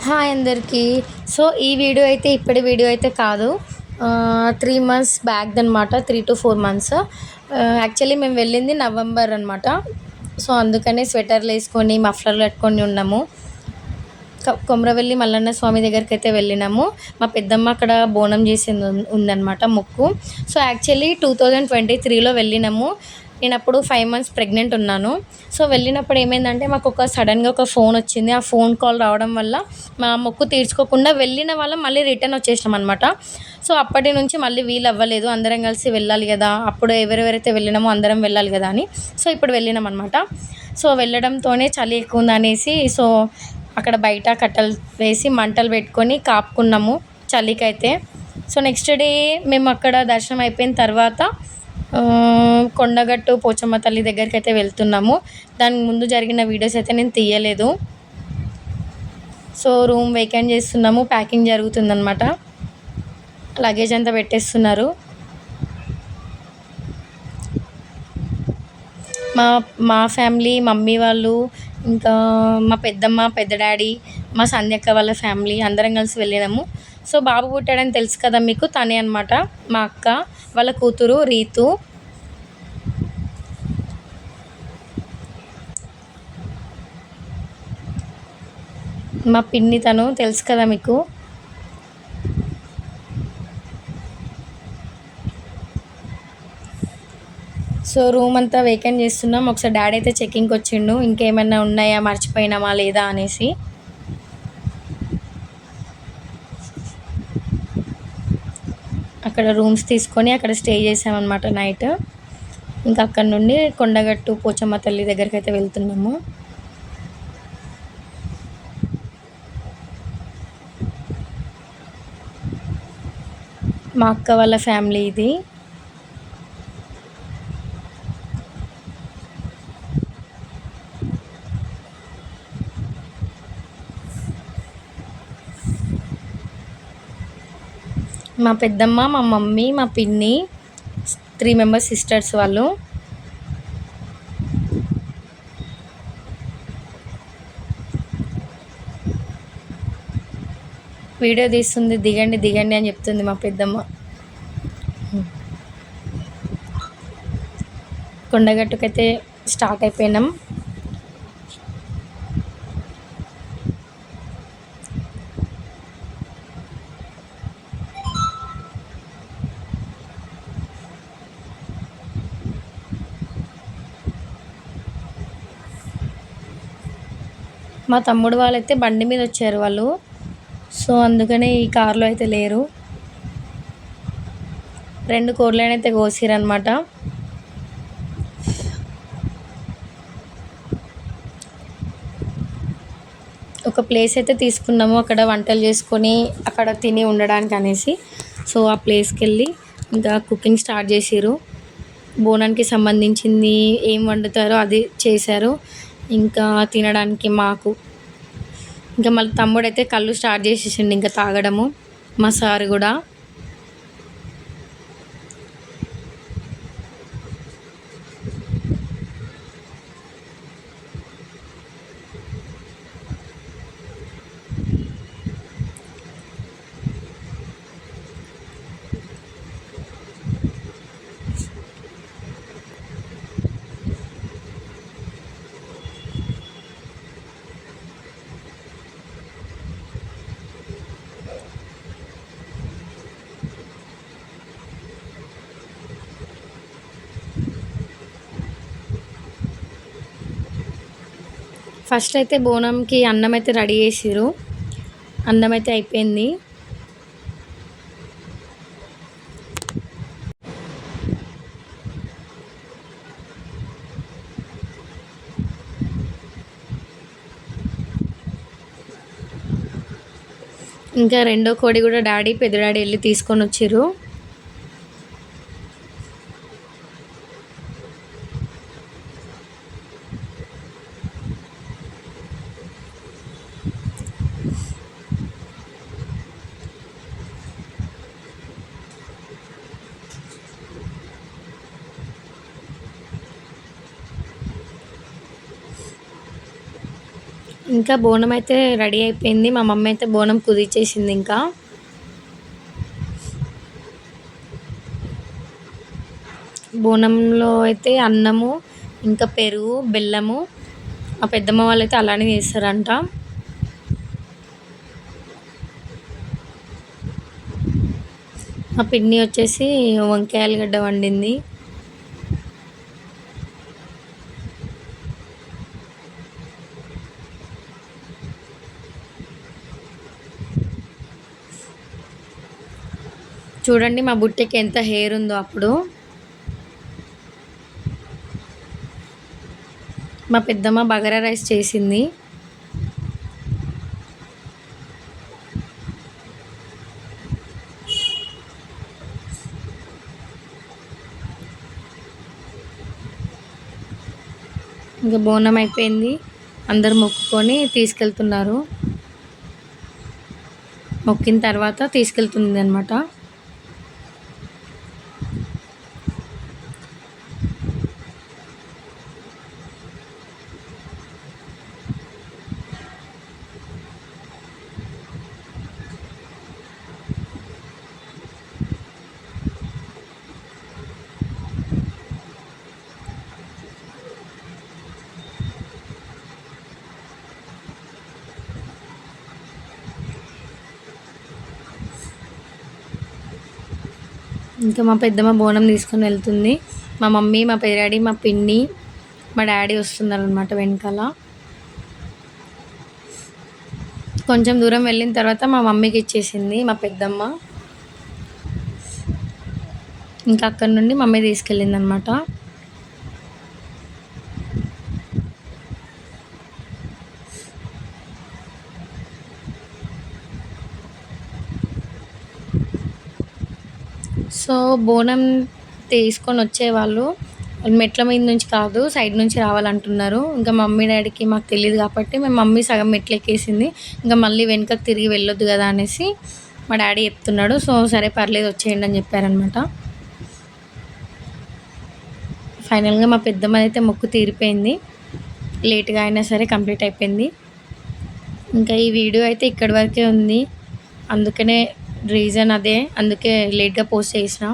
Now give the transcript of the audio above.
Hi అందరికీ. So, ఈ video అయితే ఇప్పటి వీడియో అయితే కాదు. 3 మంత్స్ బ్యాక్‌దనమాట. 3-4 మంత్స్. యాక్చువల్లీ మేము వెళ్ళింది నవంబర్ అనమాట. సో, అందుకనే స్వెటర్‌లేసుకొని, మఫ్లర్‌లు కట్టుకొని ఉన్నాము. కొమరవెల్లి మల్లన్న స్వామి దగ్గరికైతే వెళ్ళినాము. మా పెద్దమ్మ అక్కడ బోనం చేసింది ఉందనమాట మొక్కు. సో, యాక్చువల్లీ 2023లో వెళ్ళినాము. నేనప్పుడు 5 మంత్స్ ప్రెగ్నెంట్ ఉన్నాను. సో, వెళ్ళినప్పుడు ఏమైందంటే మాకొక సడెన్‌గా ఒక ఫోన్ వచ్చింది. ఆ ఫోన్ కాల్ రావడం వల్ల మా మొక్కు తీర్చుకోకుండా వెళ్ళిన వాళ్ళం మళ్ళీ రిటర్న్ వచ్చేసినామనమాట. సో, అప్పటి నుంచి మళ్ళీ వీలవ్వలేదు. అందరం కలిసి వెళ్ళాలి గదా! అప్పుడు ఎవరెవరైతే వెళ్ళినామో అందరం వెళ్ళాలి గదా అని. సో, ఇప్పుడు వెళ్ళినామనమాట. సో, వెళ్ళడంతోనే చలి ఎక్కువుందనేసి అక్కడ బయట కట్టెలు వేసి మంటలు పెట్టుకొని కాపుకున్నాము చలికైతే. సో, నెక్స్ట్ డే మేము అక్కడ దర్శనం అయిపోయిన తర్వాత కొండగట్టు పోచమ్మ తల్లి దగ్గరికైతే వెళ్తున్నాము. దానికి ముందు జరిగిన వీడియోస్ అయితే నేను తీయలేదు. సో, రూమ్ వేకెంట్ చేస్తున్నాము. ప్యాకింగ్ జరుగుతుందనమాట. లగేజ్ అంతా పెట్టేస్తున్నారు. మా మా ఫ్యామిలీ, మమ్మీ వాళ్ళు, ఇంకా మా పెద్దమ్మ, పెద్ద డాడీ, మా సంధ్యక్క వాళ్ళ ఫ్యామిలీ అందరం కలిసి వెళ్ళినాము. సో, బాబు పుట్టాడని తెలుసు కదా మీకు, తనే అనమాట మా అక్క వాళ్ళ కూతురు రీతు. మా పిన్ని తను తెలుసు కదా మీకు. సో, రూమ్ అంతా వేకెంట్ చేస్తున్నాం. ఒకసారి డాడీ అయితే చెకింగ్కి వచ్చిండు, ఇంకేమైనా ఉన్నాయా, మర్చిపోయినామా లేదా అనేసి. అక్కడ రూమ్స్ తీసుకొని అక్కడ స్టే చేసామన్నమాట నైట్. ఇంకా అక్కడ నుండి కొండగట్టు పోచమ్మ తల్లి దగ్గరికి అయితే వెళ్తున్నాము. మా అక్క వాళ్ళ ఫ్యామిలీ ఇది. మా పెద్దమ్మ, మా మమ్మీ, మా పిన్ని, 3 మెంబర్స్ సిస్టర్స్ వాళ్ళు. వీడియో తీస్తుంది, దిగండి దిగండి అని చెప్తుంది మా పెద్దమ్మ. కొండగట్టుకైతే స్టార్ట్ అయిపోయినాం. మా తమ్ముడు వాళ్ళైతే బండి మీద వచ్చారు వాళ్ళు. సో, అందుకనే ఈ కార్లో అయితే లేరు. 2 కోర్లనైతే కోసిరనమాట. ఒక ప్లేస్ అయితే తీసుకున్నాము అక్కడ వంటలు చేసుకొని అక్కడ తిని ఉండడానికి అనేసి. సో, ఆ ప్లేస్కి వెళ్ళి ఇంకా కుకింగ్ స్టార్ట్ చేసిర్రు. బోనానికి సంబంధించింది ఏం వండుతారో అది చేశారు. ఇంకా తినడానికి మాకు ఇంకా మళ్ళీ తమ్ముడైతే కళ్ళు స్టార్ట్ చేసేసిండు ఇంకా తాగడము. మా సారు కూడా. ఫస్ట్ అయితే బోనంకి అన్నం అయితే రెడీ చేసిర్రు. అన్నం అయితే అయిపోయింది. ఇంకా రెండో కోడి కూడా పెద్ద డాడీ వెళ్ళి తీసుకొని వచ్చిర్రు. ఇంకా బోనం అయితే రెడీ అయిపోయింది. మా మమ్మీ అయితే బోనం కుదిర్చేసింది. ఇంకా బోనంలో అయితే అన్నము, ఇంకా పెరుగు, బెల్లము, మా పెద్దమ్మ వాళ్ళు అయితే అలానే చేస్తారంట. మా పిన్ని వచ్చేసి వంకాయ ఆలుగడ్డ వండింది. చూడండి మా బుట్టకి ఎంత హెయిర్ ఉందో. అప్పుడు మా పెద్దమ్మ బగారా రైస్ చేసింది. ఇంకా బోనం అయిపోయింది. అందరు మొక్కుకొని తీసుకెళ్తున్నారు. మొక్కిన తర్వాత తీసుకెళ్తుంది అనమాట. ఇంకా మా పెద్దమ్మ బోనం తీసుకొని వెళ్తుంది. మా మమ్మీ, మా పెద్దాడి, మా పిన్ని, మా డాడీ వస్తున్నారు అనమాట వెనకాల. కొంచెం దూరం వెళ్ళిన తర్వాత మా మమ్మీకి ఇచ్చేసింది మా పెద్దమ్మ. ఇంకా అక్కడ నుండి మమ్మీ తీసుకెళ్ళింది అనమాట. సో బోనం తీసుకొని వచ్చేవాళ్ళు మెట్ల మీద నుంచి కాదు, సైడ్ నుంచి రావాలంటున్నారు. ఇంకా మమ్మీ డాడీకి మాకు తెలియదు కాబట్టి మేము మమ్మీ సగం మెట్లు ఎక్కేసింది. ఇంకా మళ్ళీ వెనుకకు తిరిగి వెళ్ళొద్దు కదా అనేసి మా డాడీ చెప్తున్నాడు. సో సరే పర్లేదు వచ్చేయండి అని చెప్పారనమాట. ఫైనల్గా మా పెద్దమ్మ అయితే మొక్కు తీరిపోయింది. లేట్గా అయినా సరే కంప్లీట్ అయిపోయింది. ఇంకా ఈ వీడియో అయితే ఇక్కడి వరకే ఉంది. అందుకనే రీజన్ అదే, అందుకే లేట్గా పోస్ట్ చేసిన.